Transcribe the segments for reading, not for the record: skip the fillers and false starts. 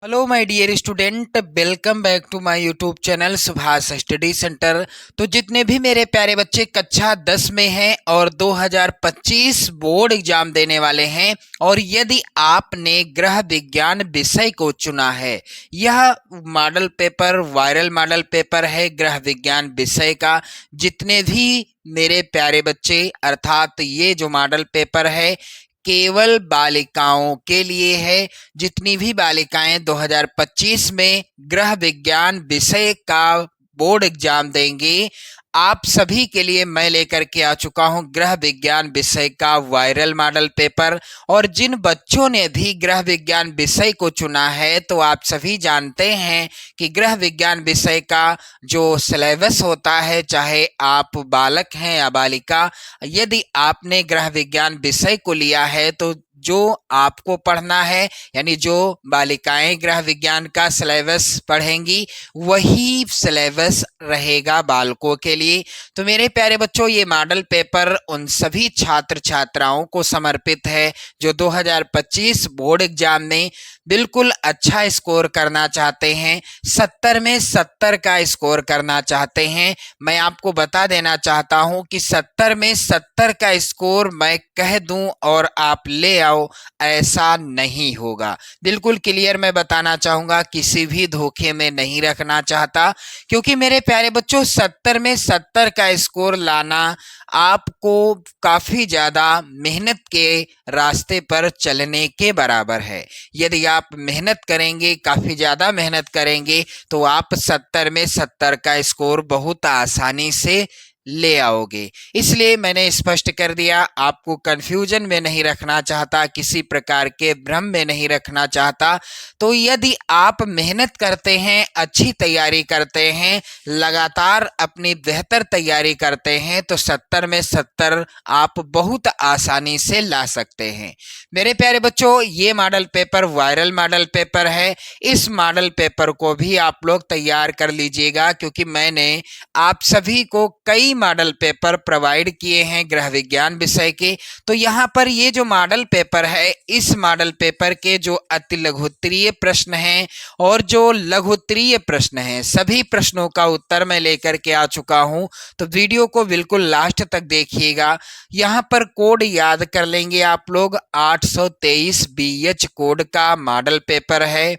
Hello my dear student, welcome back to my YouTube channel Subhash study centre. तो जितने भी मेरे प्यारे बच्चे कक्षा 10 में हैं और 2025 बोर्ड एग्जाम देने वाले हैं, और यदि आपने गृह विज्ञान विषय को चुना है, यह model paper viral model paper है गृह विज्ञान विषय का। जितने भी मेरे प्यारे बच्चे, अर्थात ये जो मॉडल पेपर है केवल बालिकाओं के लिए है। जितनी भी बालिकाएं 2025 में गृह विज्ञान विषय का बोर्ड एग्जाम देंगे, आप सभी के लिए मैं लेकर के आ चुका हूं गृह विज्ञान विषय का वायरल मॉडल पेपर। और जिन बच्चों ने भी गृह विज्ञान विषय को चुना है, तो आप सभी जानते हैं कि गृह विज्ञान विषय का जो सिलेबस होता है, चाहे आप बालक हैं या बालिका, यदि आपने गृह विज्ञान विषय को लिया है तो जो आपको पढ़ना है, यानी जो बालिकाएं गृह विज्ञान का सिलेबस पढ़ेंगी, वही सिलेबस रहेगा बालकों के लिए। तो मेरे प्यारे बच्चों, ये मॉडल पेपर उन सभी छात्र छात्राओं को समर्पित है जो 2025 बोर्ड एग्जाम में बिल्कुल अच्छा स्कोर करना चाहते हैं, 70 में 70 का स्कोर करना चाहते हैं। मैं आपको बता देना चाहता हूं कि 70 में 70 का स्कोर मैं कह दूं और आप ले आओ, ऐसा नहीं होगा। बिल्कुल क्लियर मैं बताना चाहूंगा, किसी भी धोखे में नहीं रखना चाहता, क्योंकि मेरे प्यारे बच्चों 70 में 70 का स्कोर लाना आपको काफी ज्यादा मेहनत के रास्ते पर चलने के बराबर है। यदि आप मेहनत करेंगे, काफी ज्यादा मेहनत करेंगे, तो आप 70 में 70 का स्कोर बहुत आसानी से ले आओगे। इसलिए मैंने स्पष्ट कर दिया, आपको कंफ्यूजन में नहीं रखना चाहता, किसी प्रकार के भ्रम में नहीं रखना चाहता। तो यदि आप मेहनत करते हैं, अच्छी तैयारी करते हैं, लगातार अपनी बेहतर तैयारी करते हैं, तो 70 में 70 आप बहुत आसानी से ला सकते हैं। मेरे प्यारे बच्चों, ये model paper viral model paper है। इस मॉडल पेपर को भी आप लोग तैयार कर लीजिएगा, क्योंकि मैंने आप सभी को कई मॉडल पेपर प्रोवाइड किए हैं गृह विज्ञान विषय के। तो यहाँ पर ये जो मॉडल पेपर है, इस मॉडल पेपर के जो अति लघुत्तरीय प्रश्न हैं और जो लघुत्तरीय प्रश्न हैं, सभी प्रश्नों का उत्तर मैं लेकर के आ चुका हूँ। तो वीडियो को बिल्कुल लास्ट तक देखिएगा। यहाँ पर कोड याद कर लेंगे आप लोग, 823 BH कोड का मॉडल पेपर है।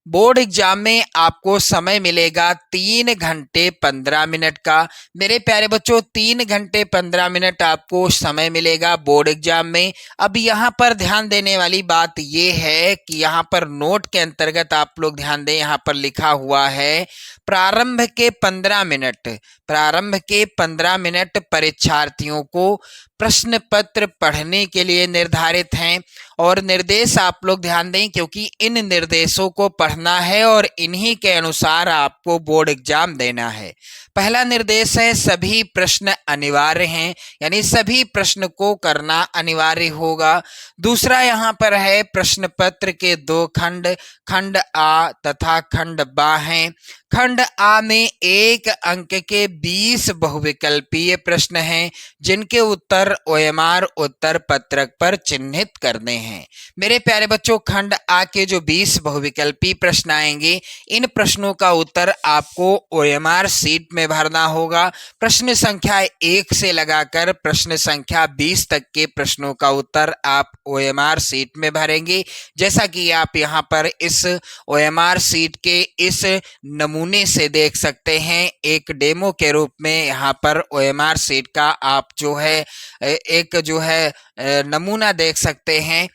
बोर्ड एग्जाम में आपको समय मिलेगा 3 घंटे 15 मिनट का। मेरे प्यारे बच्चों, 3 घंटे 15 मिनट आपको समय मिलेगा बोर्ड एग्जाम में। अब यहाँ पर ध्यान देने वाली बात ये है कि यहाँ पर नोट के अंतर्गत आप लोग ध्यान दें, यहाँ पर लिखा हुआ है प्रारंभ के 15 मिनट परीक्षार्थियों को प्रश्न पत्र पढ़ने के लिए निर्धारित हैं। और निर्देश आप लोग ध्यान दें, क्योंकि इन निर्देशों को पढ़ना है और इन्हीं के अनुसार आपको बोर्ड एग्जाम देना है। पहला निर्देश है सभी प्रश्न अनिवार्य हैं, यानी सभी प्रश्न को करना अनिवार्य होगा। दूसरा यहाँ पर है प्रश्न पत्र के 2 खंड, खंड आ तथा खंड बा हैं। खंड आ में 1 अंक के 20 बहुविकल्पीय प्रश्न हैं, जिनके उत्तर OMR उत्तर पत्रक पर चिन्हित करने हैं। मेरे प्यारे बच्चों, खंड आ के जो 20 बहुविकल्पी प्रश्न आएंगे, इन प्रश्नों का उत्तर आपको OMR शीट में भरना होगा। प्रश्न संख्या 1 से लगाकर प्रश्न संख्या 20 तक के प्रश्नों का उत्तर आप OMR शीट में भरेंगे। जैसा कि आप यहाँ पर इस OMR शीट के इस नमूने से देख सकते हैं, एक डेमो के रूप में यहाँ पर OMR शीट का आप जो है एक जो है नमूना देख सकते हैं।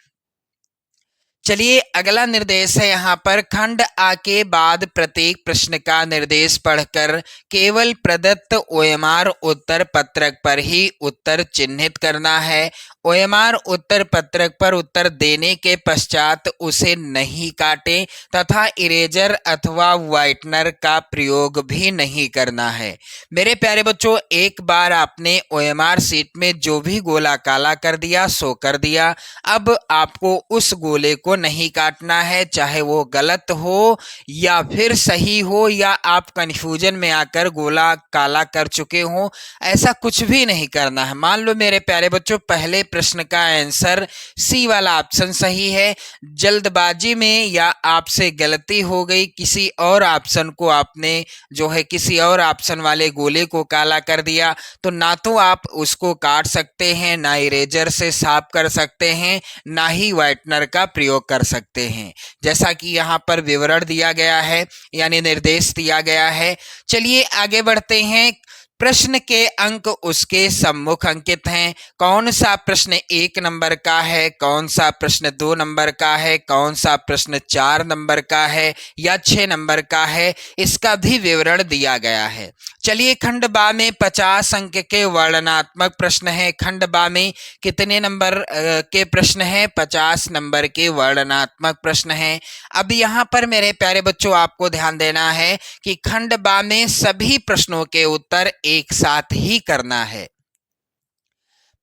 चलिए, अगला निर्देश है यहाँ पर खंड आ के बाद प्रत्येक प्रश्न का निर्देश पढ़कर केवल प्रदत्त OMR उत्तर पत्रक पर ही उत्तर चिन्हित करना है। OMR उत्तर पत्रक पर उत्तर देने के पश्चात उसे नहीं काटें तथा इरेजर अथवा व्हाइटनर का प्रयोग भी नहीं करना है। मेरे प्यारे बच्चों, एक बार आपने OMR शीट में जो भी गोला काला कर दिया सो कर दिया। अब आपको उस गोले को नहीं काटना है, चाहे वो गलत हो या फिर सही हो, या आप कंफ्यूजन में आकर गोला काला कर चुके हो, ऐसा कुछ भी नहीं करना है। मान लो मेरे प्यारे बच्चों, पहले प्रश्न का आंसर सी वाला ऑप्शन सही है। जल्दबाजी में या आपसे गलती हो गई, किसी और ऑप्शन को आपने जो है किसी और ऑप्शन वाले गोले को काला कर दिया, तो ना तो आप उसको काट सकते हैं, ना इरेजर से साफ कर सकते हैं, ना ही व्हाइटनर का प्रयोग कर सकते हैं, जैसा कि यहाँ पर विवरण दिया गया है यानी निर्देश दिया गया है। चलिए आगे बढ़ते हैं। प्रश्न के अंक उसके सम्मुख अंकित हैं। कौन सा प्रश्न 1 नंबर का है, कौन सा प्रश्न 2 नंबर का है, कौन सा प्रश्न 4 नंबर का है या 6 नंबर का है, इसका भी विवरण दिया गया है। चलिए खंड बा में 50 अंक के वर्णनात्मक प्रश्न है। खंड बा में कितने नंबर के प्रश्न हैं? 50 नंबर के वर्णनात्मक प्रश्न हैं। अब यहाँ पर मेरे प्यारे बच्चों आपको ध्यान देना है कि खंड बा में सभी प्रश्नों के उत्तर एक साथ ही करना है।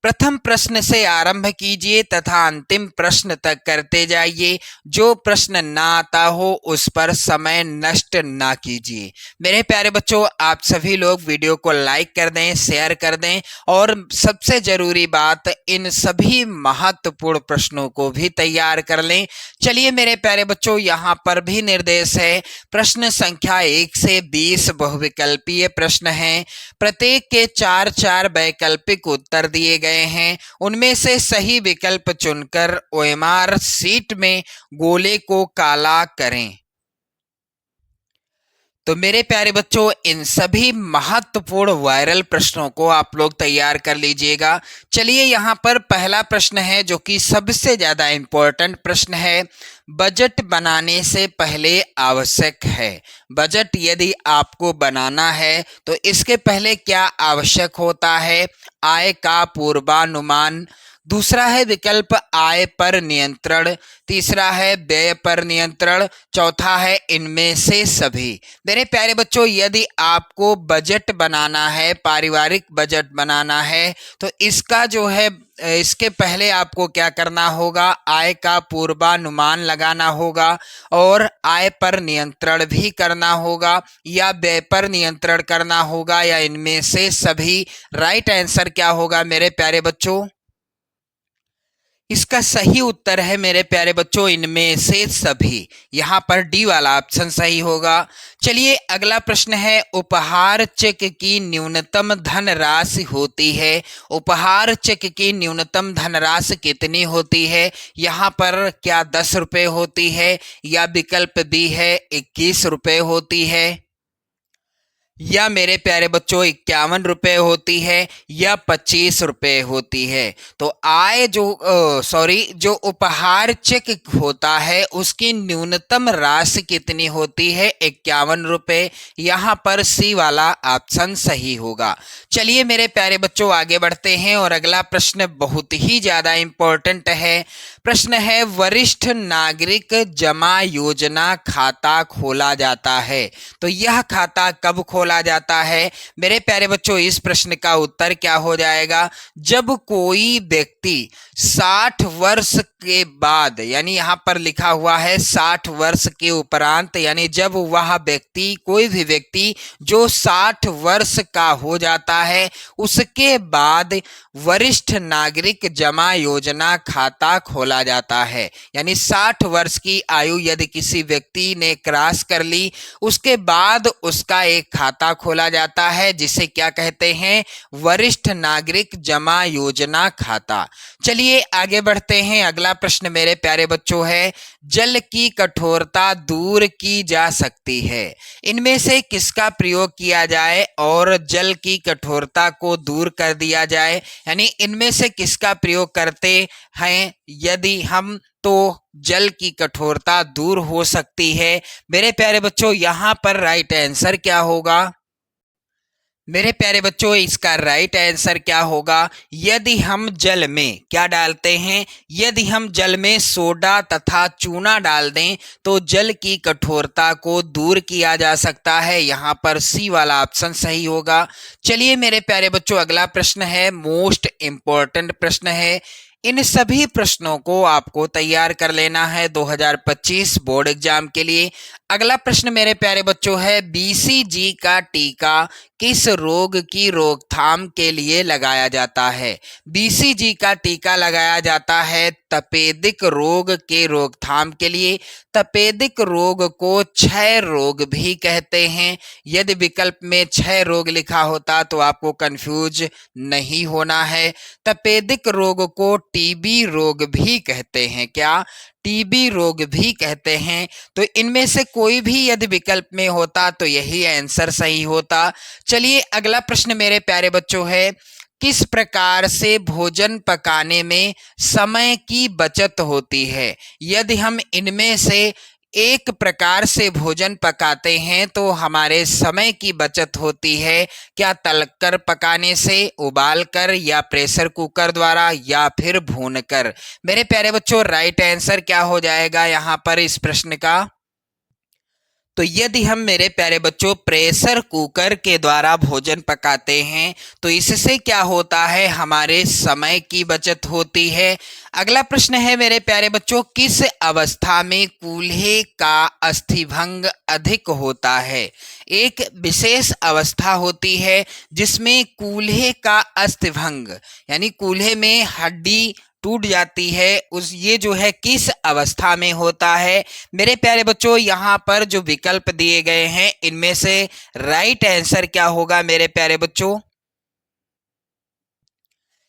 प्रथम प्रश्न से आरंभ कीजिए तथा अंतिम प्रश्न तक करते जाइए। जो प्रश्न ना आता हो उस पर समय नष्ट ना कीजिए। मेरे प्यारे बच्चों, आप सभी लोग वीडियो को लाइक कर दें, शेयर कर दें और सबसे जरूरी बात, इन सभी महत्वपूर्ण प्रश्नों को भी तैयार कर लें। चलिए मेरे प्यारे बच्चों, यहाँ पर भी निर्देश है। प्रश्न संख्या 1 से 20 बहुविकल्पीय प्रश्न हैं। प्रत्येक के 4-4 वैकल्पिक उत्तर दिए गए हैं। उनमें से सही विकल्प चुनकर ओएमआर शीट में गोले को काला करें। तो मेरे प्यारे बच्चों, इन सभी महत्वपूर्ण वायरल प्रश्नों को आप लोग तैयार कर लीजिएगा। चलिए यहाँ पर पहला प्रश्न है जो कि सबसे ज्यादा इंपॉर्टेंट प्रश्न है। बजट बनाने से पहले आवश्यक है। बजट यदि आपको बनाना है तो इसके पहले क्या आवश्यक होता है? आय का पूर्वानुमान, दूसरा है विकल्प आय पर नियंत्रण, तीसरा है व्यय पर नियंत्रण, चौथा है इनमें से सभी। मेरे प्यारे बच्चों, यदि आपको बजट बनाना है, पारिवारिक बजट बनाना है, तो इसका जो है इसके पहले आपको क्या करना होगा? आय का पूर्वानुमान लगाना होगा और आय पर नियंत्रण भी करना होगा या व्यय पर नियंत्रण करना होगा या इनमें से सभी। राइट आंसर क्या होगा मेरे प्यारे बच्चों? इसका सही उत्तर है मेरे प्यारे बच्चों इनमें से सभी। यहाँ पर डी वाला ऑप्शन सही होगा। चलिए अगला प्रश्न है। उपहार चेक की न्यूनतम धनराशि होती है। उपहार चेक की न्यूनतम धनराशि कितनी होती है? यहाँ पर क्या 10 रुपये होती है या विकल्प बी है 21 रुपये होती है या मेरे प्यारे बच्चों 51 रुपये होती है या 25 रुपये होती है? तो आय जो उपहार चेक होता है उसकी न्यूनतम राशि कितनी होती है? 51 रुपये। यहाँ पर सी वाला ऑप्शन सही होगा। चलिए मेरे प्यारे बच्चों आगे बढ़ते हैं और अगला प्रश्न बहुत ही ज्यादा इंपॉर्टेंट है। प्रश्न है, वरिष्ठ नागरिक जमा योजना खाता खोला जाता है। तो यह खाता कब खोला जाता है? मेरे प्यारे बच्चों, इस प्रश्न का उत्तर क्या हो जाएगा? जब कोई व्यक्ति 60 वर्ष के बाद, यानी यहाँ पर लिखा हुआ है 60 वर्ष के उपरांत, यानी जब वह व्यक्ति, कोई भी व्यक्ति जो 60 वर्ष का हो जाता है, उसके बाद वरिष्ठ नागरिक जमा योजना खाता खोला जाता है। यानी 60 वर्ष की आयु यदि किसी व्यक्ति ने क्रॉस कर ली, उसके बाद उसका एक खाता खोला जाता है जिसे क्या कहते हैं? वरिष्ठ नागरिक जमा योजना खाता। चलिए आगे बढ़ते हैं। अगला प्रश्न मेरे प्यारे बच्चों है, जल की कठोरता दूर की जा सकती है। इनमें से किसका प्रयोग किया जाए और जल की कठोरता को दूर कर दिया जाए? यानी इनमें से किसका प्रयोग करते हैं यदि हम, तो जल की कठोरता दूर हो सकती है। मेरे प्यारे बच्चों, यहाँ पर राइट आंसर क्या होगा? मेरे प्यारे बच्चों, इसका राइट आंसर क्या होगा? यदि हम जल में क्या डालते हैं? यदि हम जल में सोडा तथा चूना डाल दें तो जल की कठोरता को दूर किया जा सकता है। यहाँ पर सी वाला ऑप्शन सही होगा। चलिए मेरे प्यारे बच्चों अगला प्रश्न है, मोस्ट इंपॉर्टेंट प्रश्न है। इन सभी प्रश्नों को आपको तैयार कर लेना है 2025 बोर्ड एग्जाम के लिए। अगला प्रश्न मेरे प्यारे बच्चों है, बीसीजी का टीका किस रोग की रोकथाम के लिए लगाया जाता है? बीसीजी का टीका लगाया जाता है तपेदिक रोग के रोकथाम के लिए। तपेदिक रोग को क्षय रोग भी कहते हैं। यदि विकल्प में क्षय रोग लिखा होता तो आपको कंफ्यूज नहीं होना है। तपेदिक रोग को टीबी रोग भी कहते हैं। क्या? टीबी रोग भी कहते हैं। तो इनमें से कोई भी यदि विकल्प में होता तो यही आंसर सही होता। चलिए अगला प्रश्न मेरे प्यारे बच्चों है, किस प्रकार से भोजन पकाने में समय की बचत होती है? यदि हम इनमें से एक प्रकार से भोजन पकाते हैं तो हमारे समय की बचत होती है। क्या तलकर पकाने से, उबालकर, या प्रेशर कुकर द्वारा, या फिर भूनकर? मेरे प्यारे बच्चों राइट आंसर क्या हो जाएगा यहाँ पर इस प्रश्न का? तो यदि हम मेरे प्यारे बच्चों प्रेशर कुकर के द्वारा भोजन पकाते हैं तो इससे क्या होता है, हमारे समय की बचत होती है। अगला प्रश्न है मेरे प्यारे बच्चों, किस अवस्था में कूल्हे का अस्थिभंग अधिक होता है? एक विशेष अवस्था होती है जिसमें कूल्हे का अस्थिभंग यानी कूल्हे में हड्डी टूट जाती है, ये जो है किस अवस्था में होता है? मेरे प्यारे बच्चों यहाँ पर जो विकल्प दिए गए हैं इनमें से राइट आंसर क्या होगा मेरे प्यारे बच्चों?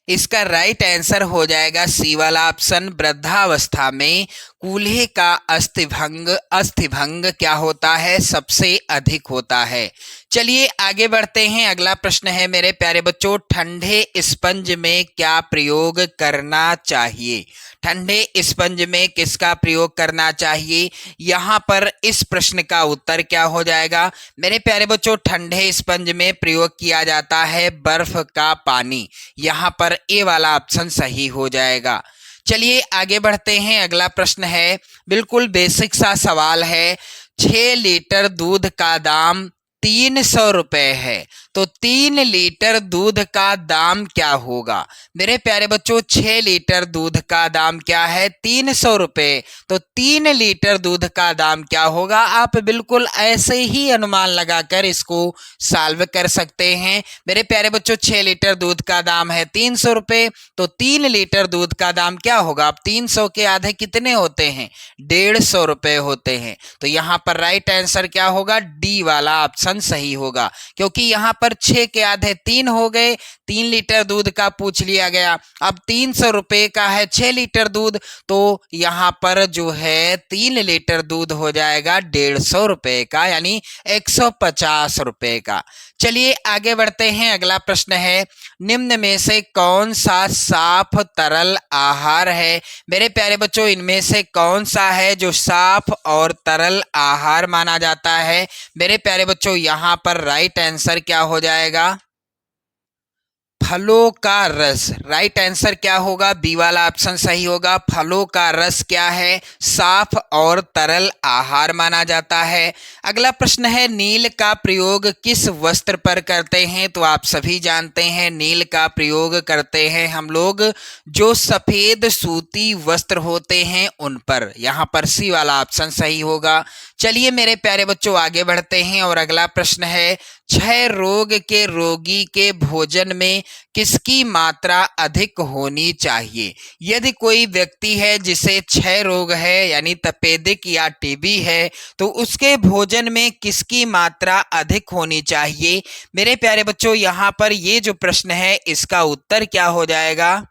इसका राइट आंसर हो जाएगा सी वाला ऑप्शन, वृद्धावस्था में कूल्हे का अस्थिभंग क्या होता है, सबसे अधिक होता है। चलिए आगे बढ़ते हैं। अगला प्रश्न है मेरे प्यारे बच्चों, ठंडे स्पंज में क्या प्रयोग करना चाहिए? ठंडे स्पंज में किसका प्रयोग करना चाहिए? यहाँ पर इस प्रश्न का उत्तर क्या हो जाएगा मेरे प्यारे बच्चों? ठंडे स्पंज में प्रयोग किया जाता है बर्फ का पानी। यहाँ पर ए वाला ऑप्शन सही हो जाएगा। चलिए आगे बढ़ते हैं। अगला प्रश्न है, बिल्कुल बेसिक सा सवाल है, 6 लीटर दूध का दाम 300 रुपए है तो 3 लीटर दूध का दाम क्या होगा? मेरे प्यारे बच्चों 6 लीटर दूध का दाम क्या है? 300 रुपए। तो 3 लीटर दूध का दाम क्या होगा? आप बिल्कुल ऐसे ही अनुमान लगाकर इसको सॉल्व कर सकते हैं। मेरे प्यारे बच्चों 6 लीटर दूध का दाम है 300 रुपए, तो 3 लीटर दूध का दाम क्या होगा? अब 300 के आधे कितने होते हैं? 150 रुपए होते हैं। तो यहाँ पर राइट आंसर क्या होगा? डी वाला ऑप्शन सही होगा, क्योंकि यहाँ पर 6 के आधे 3 हो गए। 3 लीटर दूध का पूछ लिया गया, अब 300 रुपए का है 6 लीटर दूध, तो यहाँ पर जो है 3 लीटर दूध हो जाएगा 150 रुपए का, यानी 150 रुपए का। चलिए आगे बढ़ते हैं। अगला प्रश्न है, निम्न में से कौन सा साफ तरल आहार है? मेरे प्यारे बच्चों इनमें से कौन सा है जो साफ और तरल आहार माना जाता है? मेरे प्यारे बच्चों यहाँ पर राइट आंसर क्या हो जाएगा? फलों का रस। राइट आंसर क्या होगा? बी वाला ऑप्शन सही होगा। फलों का रस क्या है? साफ और तरल आहार माना जाता है। अगला प्रश्न है, नील का प्रयोग किस वस्त्र पर करते हैं? तो आप सभी जानते हैं नील का प्रयोग करते हैं हम लोग जो सफेद सूती वस्त्र होते हैं उन पर। यहाँ पर सी वाला ऑप्शन सही होगा। चलिए मेरे प्यारे बच्चों आगे बढ़ते हैं और अगला प्रश्न है, क्षय रोग के रोगी के भोजन में किसकी मात्रा अधिक होनी चाहिए? यदि कोई व्यक्ति है जिसे क्षय रोग है यानी तपेदिक या टीबी है तो उसके भोजन में किसकी मात्रा अधिक होनी चाहिए? मेरे प्यारे बच्चों यहाँ पर ये जो प्रश्न है इसका उत्तर क्या हो जाएगा?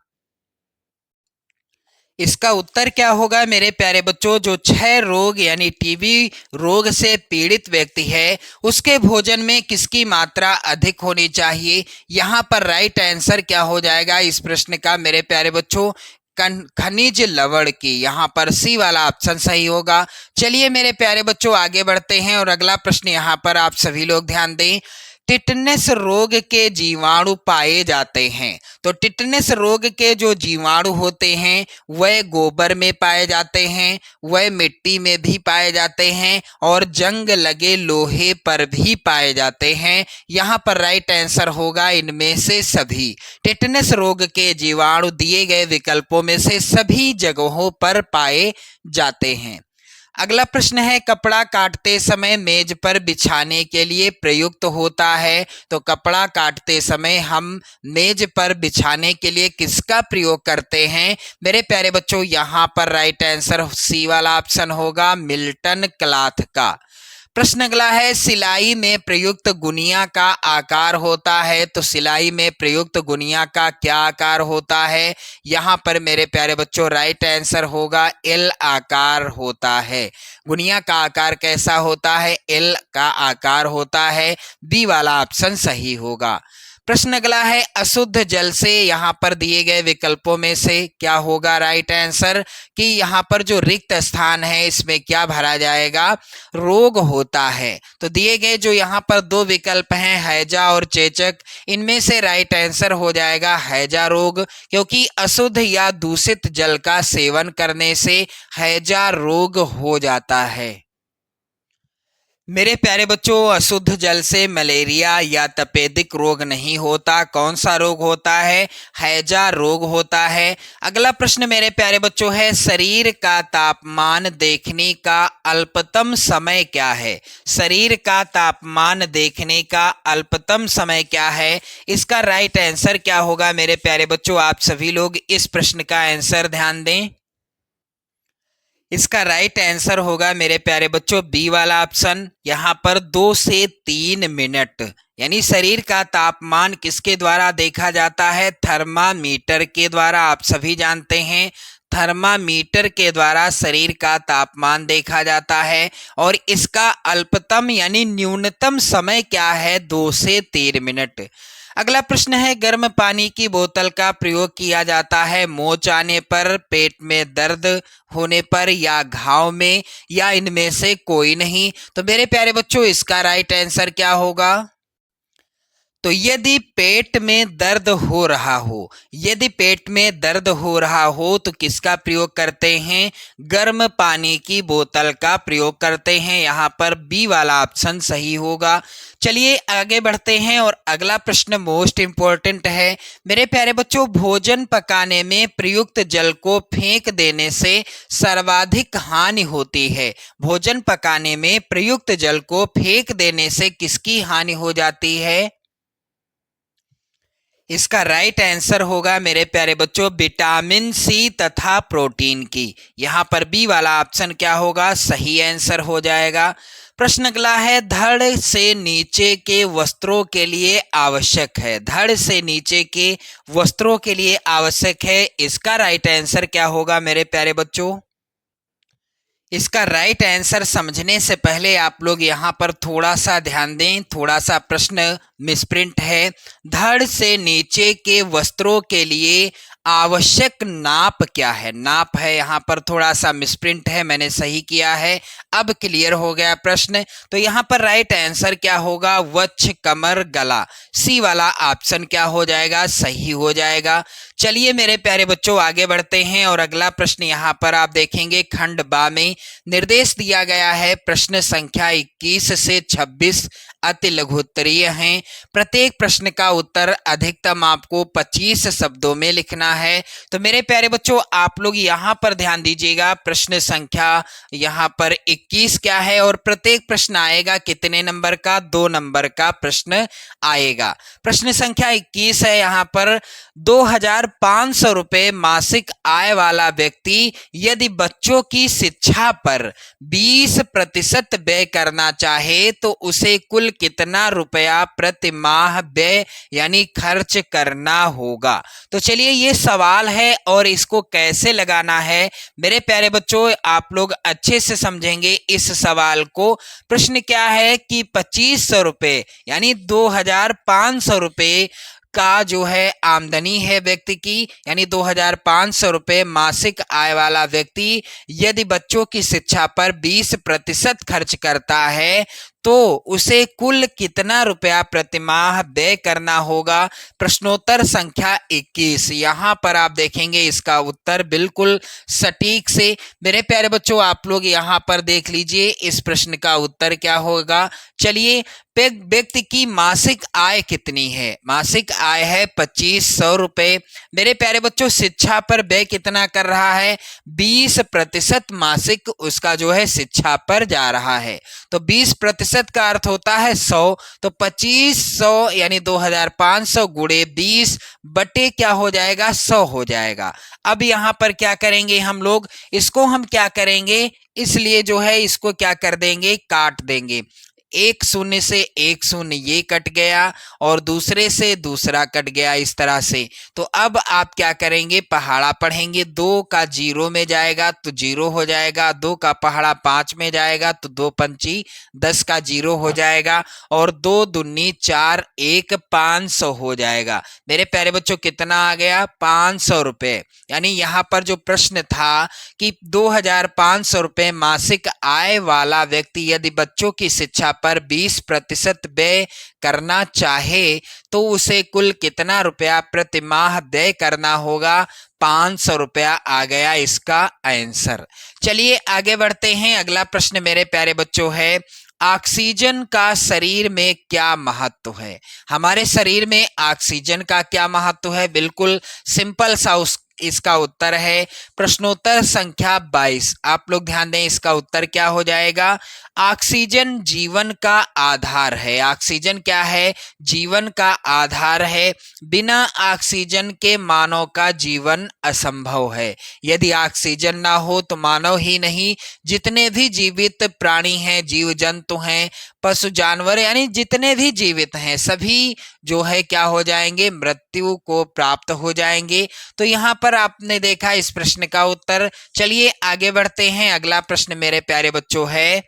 इसका उत्तर क्या होगा मेरे प्यारे बच्चों? जो क्षय रोग यानी टीबी रोग से पीड़ित व्यक्ति है उसके भोजन में किसकी मात्रा अधिक होनी चाहिए? यहाँ पर राइट आंसर क्या हो जाएगा इस प्रश्न का मेरे प्यारे बच्चों? खनिज लवण की। यहाँ पर सी वाला ऑप्शन सही होगा। चलिए मेरे प्यारे बच्चों आगे बढ़ते हैं और अगला प्रश्न यहाँ पर आप सभी लोग ध्यान दें। टिटनेस रोग के जीवाणु पाए जाते हैं, तो टिटनेस रोग के जो जीवाणु होते हैं वह गोबर में पाए जाते हैं, वह मिट्टी में भी पाए जाते हैं और जंग लगे लोहे पर भी पाए जाते हैं। यहाँ पर राइट आंसर होगा इनमें से सभी। टिटनेस रोग के जीवाणु दिए गए विकल्पों में से सभी जगहों पर पाए जाते हैं। अगला प्रश्न है, कपड़ा काटते समय मेज पर बिछाने के लिए प्रयुक्त होता है। तो कपड़ा काटते समय हम मेज पर बिछाने के लिए किसका प्रयोग करते हैं मेरे प्यारे बच्चों? यहाँ पर राइट आंसर सी वाला ऑप्शन होगा, मिल्टन क्लॉथ का। प्रश्न अगला है, सिलाई में प्रयुक्त गुनिया का आकार होता है। तो सिलाई में प्रयुक्त गुनिया का क्या आकार होता है? यहाँ पर मेरे प्यारे बच्चों राइट आंसर होगा एल आकार होता है। गुनिया का आकार कैसा होता है? एल का आकार होता है। बी वाला ऑप्शन सही होगा। प्रश्न अगला है, अशुद्ध जल से यहाँ पर दिए गए विकल्पों में से क्या होगा राइट आंसर? कि यहाँ पर जो रिक्त स्थान है इसमें क्या भरा जाएगा? रोग होता है। तो दिए गए जो यहाँ पर दो विकल्प हैं हैजा और चेचक, इनमें से राइट आंसर हो जाएगा हैजा रोग, क्योंकि अशुद्ध या दूषित जल का सेवन करने से हैजा रोग हो जाता है। मेरे प्यारे बच्चों, अशुद्ध जल से मलेरिया या तपेदिक रोग नहीं होता। कौन सा रोग होता है? हैजा रोग होता है। अगला प्रश्न मेरे प्यारे बच्चों है, शरीर का तापमान देखने का अल्पतम समय क्या है? शरीर का तापमान देखने का अल्पतम समय क्या है? इसका राइट आंसर क्या होगा मेरे प्यारे बच्चों? आप सभी लोग इस प्रश्न का आंसर ध्यान दें। इसका राइट आंसर होगा मेरे प्यारे बच्चों बी वाला ऑप्शन। यहाँ पर 2 से 3 मिनट, यानी शरीर का तापमान किसके द्वारा देखा जाता है? थर्मामीटर के द्वारा। आप सभी जानते हैं थर्मामीटर के द्वारा शरीर का तापमान देखा जाता है, और इसका अल्पतम यानी न्यूनतम समय क्या है? 2 से 3 मिनट। अगला प्रश्न है, गर्म पानी की बोतल का प्रयोग किया जाता है मोच आने पर, पेट में दर्द होने पर, या घाव में, या इनमें से कोई नहीं? तो मेरे प्यारे बच्चों इसका राइट आंसर क्या होगा? तो यदि पेट में दर्द हो रहा हो, यदि पेट में दर्द हो रहा हो तो किसका प्रयोग करते हैं? गर्म पानी की बोतल का प्रयोग करते हैं। यहाँ पर बी वाला ऑप्शन सही होगा। चलिए आगे बढ़ते हैं, और अगला प्रश्न मोस्ट इंपॉर्टेंट है मेरे प्यारे बच्चों। भोजन पकाने में प्रयुक्त जल को फेंक देने से सर्वाधिक हानि होती है। भोजन पकाने में प्रयुक्त जल को फेंक देने से किसकी हानि हो जाती है? इसका राइट आंसर होगा मेरे प्यारे बच्चों विटामिन सी तथा प्रोटीन की। यहाँ पर बी वाला ऑप्शन क्या होगा? सही आंसर हो जाएगा। प्रश्न अगला है, धड़ से नीचे के वस्त्रों के लिए आवश्यक है। धड़ से नीचे के वस्त्रों के लिए आवश्यक है, इसका राइट आंसर क्या होगा मेरे प्यारे बच्चों? इसका राइट आंसर समझने से पहले आप लोग यहाँ पर थोड़ा सा ध्यान दें। थोड़ा सा प्रश्न मिसप्रिंट है। धड़ से नीचे के वस्त्रों के लिए आवश्यक नाप क्या है? नाप है यहाँ पर थोड़ा सा मिसप्रिंट है, मैंने सही किया है। अब क्लियर हो गया प्रश्न। तो यहाँ पर राइट आंसर क्या होगा? वक्ष, कमर, गला। सी वाला ऑप्शन क्या हो जाएगा? सही हो जाएगा। चलिए मेरे प्यारे बच्चों आगे बढ़ते हैं, और अगला प्रश्न यहाँ पर आप देखेंगे खंड बा में निर्देश दिया गया है। प्रश्न संख्या 21 से 26 अति लघुत्तरीय हैं। प्रत्येक प्रश्न का उत्तर अधिकतम आपको 25 शब्दों में लिखना है। तो मेरे प्यारे बच्चों आप लोग यहाँ पर ध्यान दीजिएगा। प्रश्न संख्या यहाँ पर 21 क्या है, और प्रत्येक प्रश्न आएगा कितने नंबर का? 2 नंबर का प्रश्न आएगा। प्रश्न संख्या 21 है यहाँ पर, 2500 रुपये मासिक आय वाला व्यक्ति यदि बच्चों की शिक्षा पर 20% व्यय करना चाहे तो उसे कुल कितना रुपया प्रति माह व्यय यानी खर्च करना होगा? तो चलिए ये सवाल है, और इसको कैसे लगाना है मेरे प्यारे बच्चों आप लोग अच्छे से समझेंगे इस सवाल को। प्रश्न क्या है कि 2500 रुपये यानी 2500 रुपये का जो है आमदनी है व्यक्ति की, यानी 2500 रुपये मासिक आय वाला व्यक्ति यदि बच्चों की शिक्षा पर 20% खर्च करता है तो उसे कुल कितना रुपया प्रतिमाह व्यय करना होगा। प्रश्नोत्तर संख्या 21। यहाँ पर आप देखेंगे इसका उत्तर बिल्कुल सटीक से। मेरे प्यारे बच्चों, आप लोग यहाँ पर देख लीजिए इस प्रश्न का उत्तर क्या होगा। चलिए, व्यक्ति की मासिक आय कितनी है। मासिक आय है 2500 रुपए। मेरे प्यारे बच्चों, शिक्षा पर व्यय कितना कर रहा है, 20% मासिक उसका जो है शिक्षा पर जा रहा है। तो 20% का अर्थ होता है 100। तो 2500 यानी 2500 गुणे 20 बटे क्या हो जाएगा, 100 हो जाएगा। अब यहाँ पर क्या करेंगे हम लोग, इसको हम क्या करेंगे, इसलिए जो है इसको क्या कर देंगे, काट देंगे। एक शून्य से एक शून्य ये कट गया और दूसरे से दूसरा कट गया, इस तरह से। तो अब आप क्या करेंगे, पहाड़ा पढ़ेंगे। 2 का 0 में जाएगा तो 0 हो जाएगा, 2 का पहाड़ा 5 में जाएगा तो 2 पंची 10 का 0 हो जाएगा, और 2 दूनी 4, 1 500 हो जाएगा। मेरे प्यारे बच्चों, कितना आ गया, 500 रुपए। यानी यहाँ पर जो प्रश्न था कि 2500 रुपए मासिक आय वाला व्यक्ति यदि बच्चों की शिक्षा पर 20% व्यय करना चाहे तो उसे कुल कितना रुपया प्रति माह व्यय करना होगा। 500 रुपया आ गया इसका आंसर। चलिए आगे बढ़ते हैं। अगला प्रश्न मेरे प्यारे बच्चों है, ऑक्सीजन का शरीर में क्या महत्व है। हमारे शरीर में ऑक्सीजन का क्या महत्व है, बिल्कुल सिंपल सा इसका उत्तर है प्रश्नोत्तर संख्या 22। आप लोग ध्यान दें, इसका उत्तर क्या हो जाएगा, ऑक्सीजन जीवन का आधार है। ऑक्सीजन क्या है, जीवन का आधार है। बिना ऑक्सीजन के मानव का जीवन असंभव है। यदि ऑक्सीजन ना हो तो मानव ही नहीं, जितने भी जीवित प्राणी हैं, जीव जंतु हैं, पशु जानवर, यानी जितने भी जीवित हैं सभी जो है क्या हो जाएंगे, मृत्यु को प्राप्त हो जाएंगे। तो यहाँ पर आपने देखा इस प्रश्न का उत्तर। चलिए आगे बढ़ते हैं। अगला प्रश्न मेरे प्यारे बच्चों है,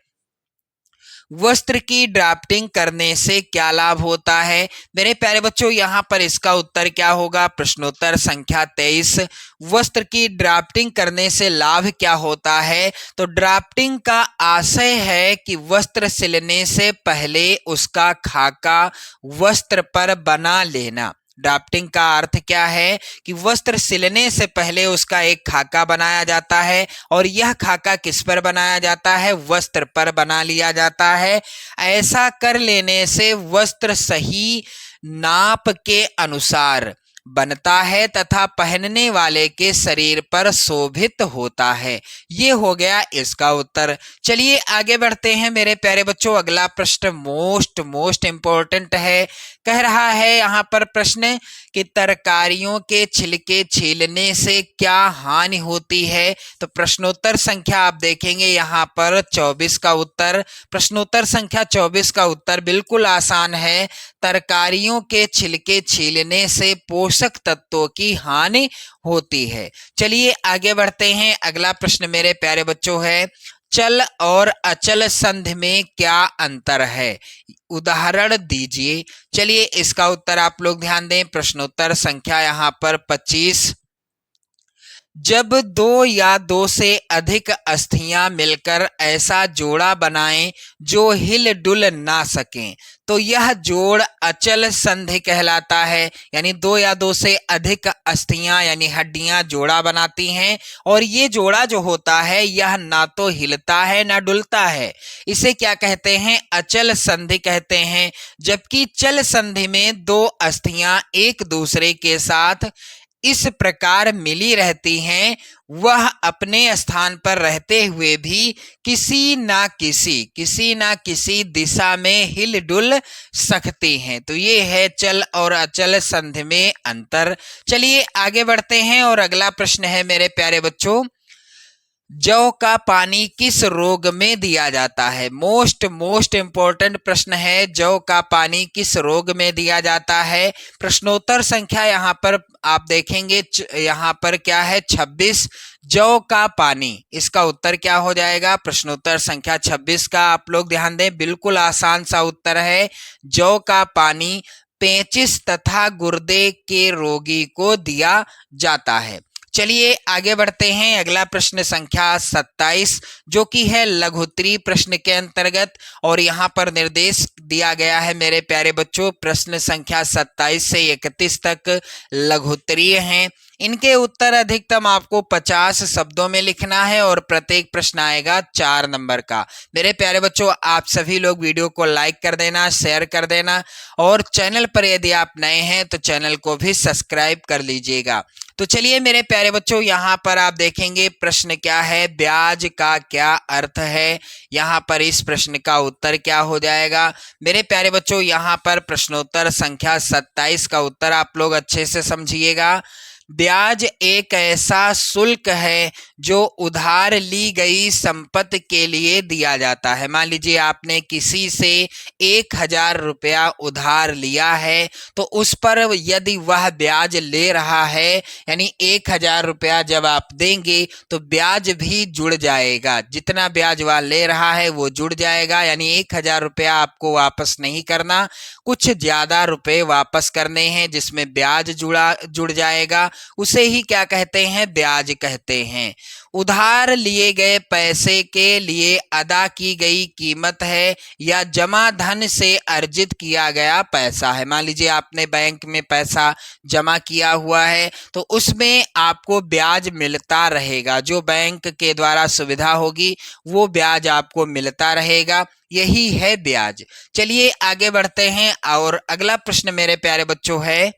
वस्त्र की ड्राफ्टिंग करने से क्या लाभ होता है। मेरे प्यारे बच्चों, यहाँ पर इसका उत्तर क्या होगा, प्रश्नोत्तर संख्या 23। वस्त्र की ड्राफ्टिंग करने से लाभ क्या होता है। तो ड्राफ्टिंग का आशय है कि वस्त्र सिलने से पहले उसका खाका वस्त्र पर बना लेना। ड्राफ्टिंग का अर्थ क्या है कि वस्त्र सिलने से पहले उसका एक खाका बनाया जाता है, और यह खाका किस पर बनाया जाता है, वस्त्र पर बना लिया जाता है। ऐसा कर लेने से वस्त्र सही नाप के अनुसार बनता है तथा पहनने वाले के शरीर पर शोभित होता है। ये हो गया इसका उत्तर। चलिए आगे बढ़ते हैं मेरे प्यारे बच्चों। अगला प्रश्न मोस्ट इंपॉर्टेंट है। कह रहा है यहाँ पर प्रश्न कि तरकारियों के छिलके छीलने से क्या हानि होती है। तो प्रश्नोत्तर संख्या आप देखेंगे यहाँ पर 24 का उत्तर। प्रश्नोत्तर संख्या 24 का उत्तर बिल्कुल आसान है। तरकारियों के छिलके छीलने से पोषक तत्वों की हानि होती है। चलिए आगे बढ़ते हैं। अगला प्रश्न मेरे प्यारे बच्चों है, चल और अचल संधि में क्या अंतर है, उदाहरण दीजिए। चलिए इसका उत्तर आप लोग ध्यान दें। प्रश्नोत्तर संख्या यहाँ पर 25। जब 2 या 2 से अधिक अस्थियां मिलकर ऐसा जोड़ा बनाएं जो हिल डुल ना सकें तो यह जोड़ अचल संधि कहलाता है। यानी 2 या 2 से अधिक अस्थियां यानी हड्डियां जोड़ा बनाती हैं, और ये जोड़ा जो होता है यह ना तो हिलता है ना डुलता है। इसे क्या कहते हैं, अचल संधि कहते हैं। जबकि चल संधि में 2 अस्थियां एक दूसरे के साथ इस प्रकार मिली रहती हैं, वह अपने स्थान पर रहते हुए भी किसी ना किसी दिशा में हिल डुल सकती हैं। तो ये है चल और अचल संधि में अंतर। चलिए आगे बढ़ते हैं और अगला प्रश्न है मेरे प्यारे बच्चों, जौ का पानी किस रोग में दिया जाता है। मोस्ट इंपॉर्टेंट प्रश्न है, जौ का पानी किस रोग में दिया जाता है। प्रश्नोत्तर संख्या यहाँ पर आप देखेंगे, यहाँ पर क्या है 26। जौ का पानी, इसका उत्तर क्या हो जाएगा, प्रश्नोत्तर संख्या 26 का आप लोग ध्यान दें, बिल्कुल आसान सा उत्तर है। जौ का पानी पेचिश तथा गुर्दे के रोगी को दिया जाता है। चलिए आगे बढ़ते हैं। अगला प्रश्न संख्या 27 जो कि है लघुत्तरी प्रश्न के अंतर्गत, और यहाँ पर निर्देश दिया गया है मेरे प्यारे बच्चों, प्रश्न संख्या 27 से 31 तक लघुत्तरीय हैं। इनके उत्तर अधिकतम आपको 50 शब्दों में लिखना है और प्रत्येक प्रश्न आएगा 4 नंबर का। मेरे प्यारे बच्चों, आप सभी लोग वीडियो को लाइक कर देना, शेयर कर देना, और चैनल पर यदि आप नए हैं तो चैनल को भी सब्सक्राइब कर लीजिएगा। तो चलिए मेरे प्यारे बच्चों, यहाँ पर आप देखेंगे प्रश्न क्या है, ब्याज का क्या अर्थ है। यहाँ पर इस प्रश्न का उत्तर क्या हो जाएगा। मेरे प्यारे बच्चों, यहाँ पर प्रश्नोत्तर संख्या 27 का उत्तर आप लोग अच्छे से समझिएगा। ब्याज एक ऐसा शुल्क है जो उधार ली गई संपत्ति के लिए दिया जाता है। मान लीजिए आपने किसी से 1000 रुपया उधार लिया है, तो उस पर यदि वह ब्याज ले रहा है, यानी 1000 रुपया जब आप देंगे तो ब्याज भी जुड़ जाएगा। जितना ब्याज वह ले रहा है वो जुड़ जाएगा, यानी 1000 रुपया आपको वापस नहीं करना, कुछ ज्यादा रुपए वापस करने हैं जिसमें ब्याज जुड़ जाएगा। उसे ही क्या कहते हैं, ब्याज कहते हैं। उधार लिए गए पैसे के लिए अदा की गई कीमत है या जमा धन से अर्जित किया गया पैसा है। मान लीजिए आपने बैंक में पैसा जमा किया हुआ है, तो उसमें आपको ब्याज मिलता रहेगा। जो बैंक के द्वारा सुविधा होगी वो ब्याज आपको मिलता रहेगा, यही है ब्याज। चलिए आगे बढ़ते हैं, और अगला प्रश्न मेरे प्यारे बच्चों है,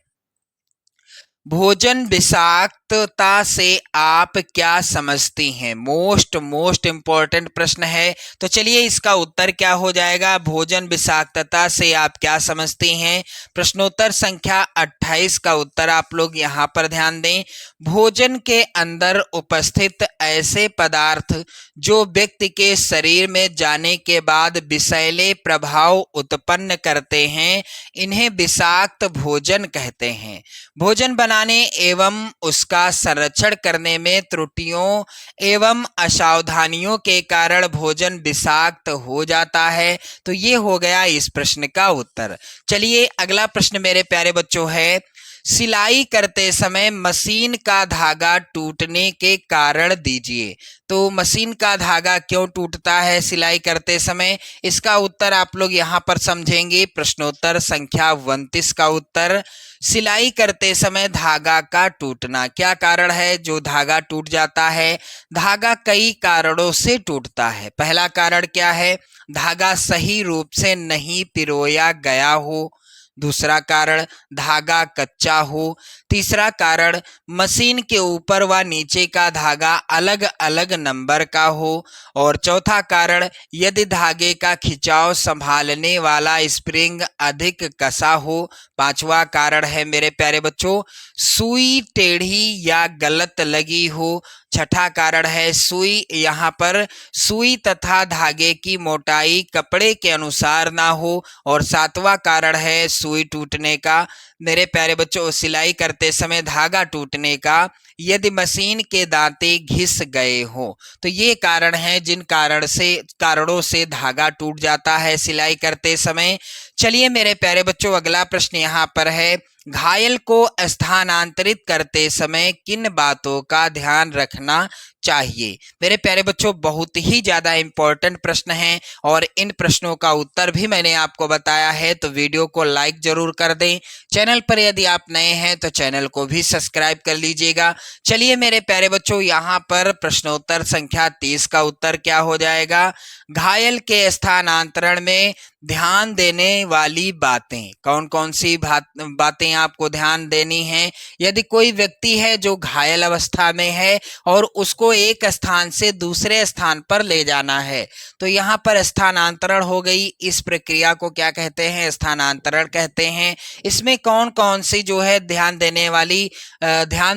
भोजन विषाक्तता से आप क्या समझती हैं। मोस्ट इंपॉर्टेंट प्रश्न है। तो चलिए इसका उत्तर क्या हो जाएगा, भोजन विषाक्तता से आप क्या समझती हैं। प्रश्नोत्तर संख्या 28 का उत्तर आप लोग यहाँ पर ध्यान दें। भोजन के अंदर उपस्थित ऐसे पदार्थ जो व्यक्ति के शरीर में जाने के बाद विषैले प्रभाव उत्पन्न करते हैं, इन्हें विषाक्त भोजन कहते हैं। भोजन बनाने एवं उसका संरक्षण करने में त्रुटियों एवं असावधानियों के कारण भोजन विषाक्त हो जाता है। तो ये हो गया इस प्रश्न का उत्तर। चलिए अगला प्रश्न मेरे प्यारे बच्चों है, सिलाई करते समय मशीन का धागा टूटने के कारण दीजिए। तो मशीन का धागा क्यों टूटता है सिलाई करते समय, इसका उत्तर आप लोग यहाँ पर समझेंगे। प्रश्नोत्तर संख्या 29 का उत्तर, सिलाई करते समय धागा का टूटना, क्या कारण है जो धागा टूट जाता है। धागा कई कारणों से टूटता है। पहला कारण क्या है, धागा सही रूप से नहीं पिरोया गया हो। दूसरा कारण, धागा कच्चा हो। तीसरा कारण, मशीन के ऊपर व नीचे का धागा अलग अलग नंबर का हो। और चौथा कारण, यदि धागे का खिंचाव संभालने वाला स्प्रिंग अधिक कसा हो। पांचवा कारण है मेरे प्यारे बच्चों, सुई टेढ़ी या गलत लगी हो। छठा कारण है, सुई यहाँ पर सुई तथा धागे की मोटाई कपड़े के अनुसार ना हो। और सातवां कारण है सुई टूटने का, मेरे प्यारे बच्चों सिलाई करते समय धागा टूटने का, यदि मशीन के दांते घिस गए हो। तो ये कारण है जिन कारणों से धागा टूट जाता है सिलाई करते समय। चलिए मेरे प्यारे बच्चों अगला प्रश्न यहाँ पर है, घायल को स्थानांतरित करते समय किन बातों का ध्यान रखना चाहिए। मेरे प्यारे बच्चों बहुत ही ज्यादा इंपॉर्टेंट प्रश्न हैं, और इन प्रश्नों का उत्तर भी मैंने आपको बताया है। तो वीडियो को लाइक जरूर कर दें। चैनल पर यदि आप नए हैं तो चैनल को भी सब्सक्राइब कर लीजिएगा। चलिए मेरे प्यारे बच्चों यहाँ पर प्रश्नोत्तर संख्या 30 का उत्तर क्या हो जाएगा, घायल के स्थानांतरण में ध्यान देने वाली बातें, कौन कौन सी बातें आपको ध्यान देनी है। यदि कोई व्यक्ति है जो घायल अवस्था में है और उसको एक स्थान से दूसरे स्थान पर ले जाना है, तो यहाँ पर स्थानांतरण हो गई। इस प्रक्रिया को क्या कहते हैं, स्थानांतरण कहते हैं। इसमें कौन कौन सी जो है ध्यान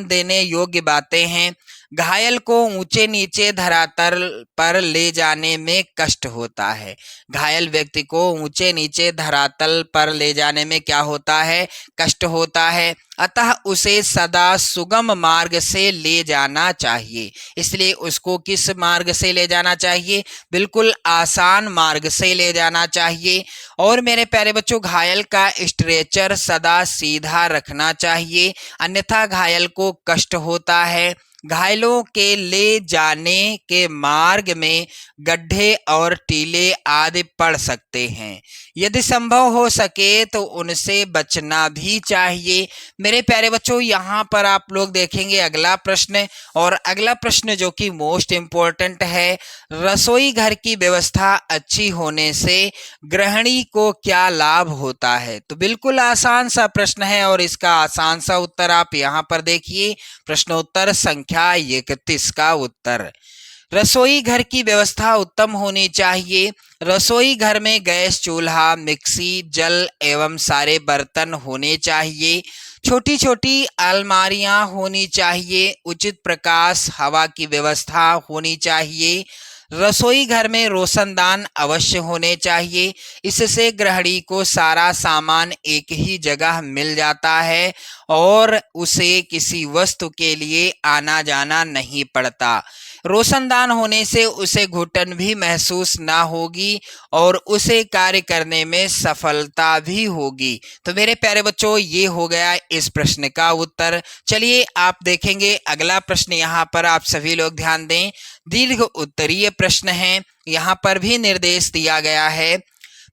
देने योग्य बातें हैं। घायल को ऊंचे नीचे धरातल पर ले जाने में कष्ट होता है। घायल व्यक्ति को ऊंचे नीचे धरातल पर ले जाने में क्या होता है, कष्ट होता है। अतः उसे सदा सुगम मार्ग से ले जाना चाहिए। इसलिए उसको किस मार्ग से ले जाना चाहिए, बिल्कुल आसान मार्ग से ले जाना चाहिए। और मेरे प्यारे बच्चों घायल का स्ट्रेचर सदा सीधा रखना चाहिए, अन्यथा घायल को कष्ट होता है। घायलों के ले जाने के मार्ग में गड्ढे और टीले आदि पड़ सकते हैं। यदि संभव हो सके तो उनसे बचना भी चाहिए। मेरे प्यारे बच्चों, यहाँ पर आप लोग देखेंगे अगला प्रश्न, और अगला प्रश्न जो कि मोस्ट इम्पोर्टेंट है, रसोई घर की व्यवस्था अच्छी होने से गृहिणी को क्या लाभ होता है। तो बिल्कुल आसान सा प्रश्न है और इसका आसान सा उत्तर आप यहाँ पर देखिए। प्रश्नोत्तर संख्या 31 का उत्तर, रसोई घर की व्यवस्था उत्तम होनी चाहिए। रसोई घर में गैस चूल्हा, मिक्सी, जल एवं सारे बर्तन होने चाहिए। छोटी छोटी अलमारियां होनी चाहिए। उचित प्रकाश, हवा की व्यवस्था होनी चाहिए। रसोई घर में रोशनदान अवश्य होने चाहिए। इससे गृहिणी को सारा सामान एक ही जगह मिल जाता है और उसे किसी वस्तु के लिए आना जाना नहीं पड़ता। रोशनदान होने से उसे घुटन भी महसूस ना होगी और उसे कार्य करने में सफलता भी होगी। तो मेरे प्यारे बच्चों, ये हो गया इस प्रश्न का उत्तर। चलिए आप देखेंगे अगला प्रश्न। यहाँ पर आप सभी लोग ध्यान दें, दीर्घ उत्तरीय प्रश्न है। यहाँ पर भी निर्देश दिया गया है।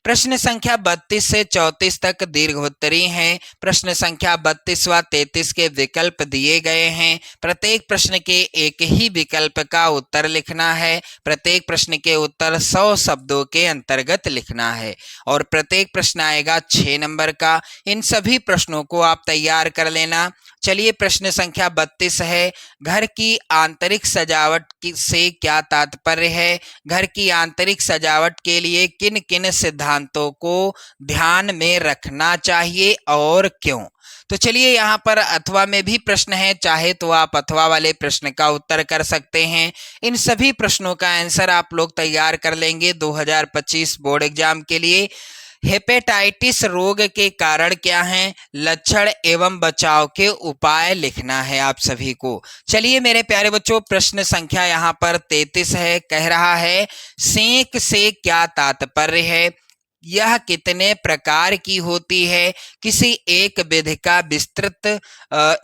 प्रश्न संख्या 32 से 34 तक दीर्घोत्तरी हैं। प्रश्न संख्या 32 व 33 के विकल्प दिए गए हैं। प्रत्येक प्रश्न के एक ही विकल्प का उत्तर लिखना है। प्रत्येक प्रश्न के उत्तर 100 शब्दों के अंतर्गत लिखना है और प्रत्येक प्रश्न आएगा 6 नंबर का। इन सभी प्रश्नों को आप तैयार कर लेना। चलिए प्रश्न संख्या 32 है, घर की आंतरिक सजावट से क्या तात्पर्य है। घर की आंतरिक सजावट के लिए किन किन सिद्धांतों को ध्यान में रखना चाहिए और क्यों। तो चलिए यहाँ पर अथवा में भी प्रश्न है, चाहे तो आप अथवा वाले प्रश्न का उत्तर कर सकते हैं। इन सभी प्रश्नों का आंसर आप लोग तैयार कर लेंगे 2025 बोर्ड एग्जाम के लिए। हेपेटाइटिस रोग के कारण क्या हैं, लक्षण एवं बचाव के उपाय लिखना है आप सभी को। चलिए मेरे प्यारे बच्चों, प्रश्न संख्या यहाँ पर 33 है। कह रहा है, सेंक से क्या तात्पर्य है, यह कितने प्रकार की होती है, किसी एक विधि का विस्तृत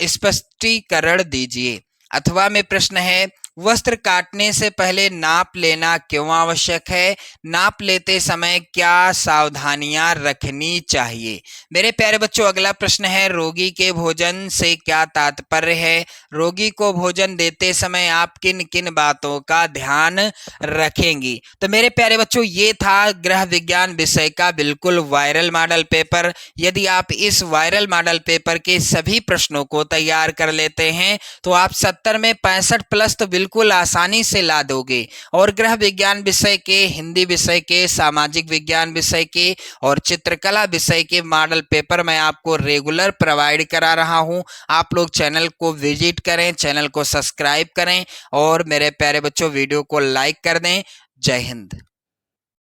स्पष्टीकरण दीजिए। अथवा में प्रश्न है, वस्त्र काटने से पहले नाप लेना क्यों आवश्यक है, नाप लेते समय क्या सावधानियां रखनी चाहिए। मेरे प्यारे बच्चों, अगला प्रश्न है, रोगी के भोजन से क्या तात्पर्य है, रोगी को भोजन देते समय आप किन किन बातों का ध्यान रखेंगी। तो मेरे प्यारे बच्चों, ये था गृह विज्ञान विषय का बिल्कुल वायरल मॉडल पेपर। यदि आप इस वायरल मॉडल पेपर के सभी प्रश्नों को तैयार कर लेते हैं तो आप 70 में 65 प्लस तो बिल्कुल आसानी से ला दोगे। और गृह विज्ञान विषय के, हिंदी विषय के, सामाजिक विज्ञान विषय के और चित्रकला विषय के मॉडल पेपर मैं आपको रेगुलर प्रोवाइड करा रहा हूं। आप लोग चैनल को विजिट करें, चैनल को सब्सक्राइब करें और मेरे प्यारे बच्चों वीडियो को लाइक कर दें। जय हिंद।